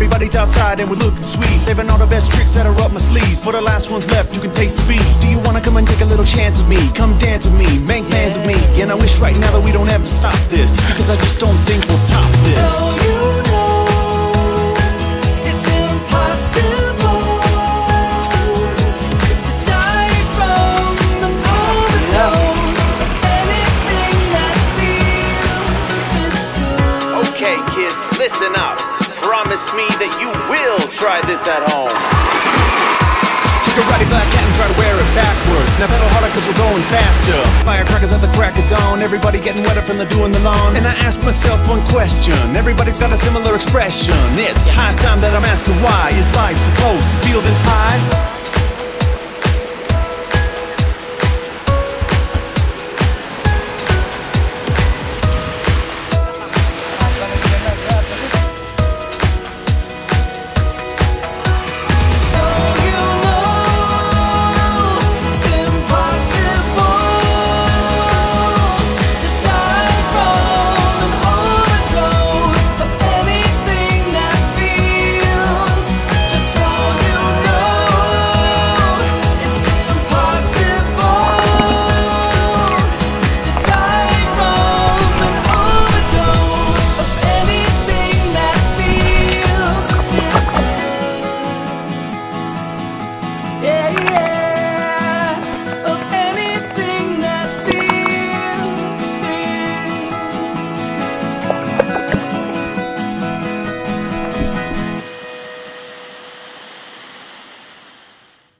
everybody's outside and we're looking sweet, saving all the best tricks that are up my sleeves. For the last ones left, you can taste the beat. Do you wanna come and take a little chance with me? Come dance with me, make plans with me. And I wish right now that we don't ever stop this, because I just don't think we'll top this. So you know it's impossible to die from an overdose of anything that feels this good. Okay, kids, listen up. Promise me that you will try this at home. Take a ratty black hat and try to wear it backwards. Now pedal harder cause we're going faster. Firecrackers at the crack of dawn, everybody getting wetter from the dew in the lawn. And I ask myself one question, everybody's got a similar expression. It's high time that I'm asking why. Is life supposed to feel this high? Yeah, yeah.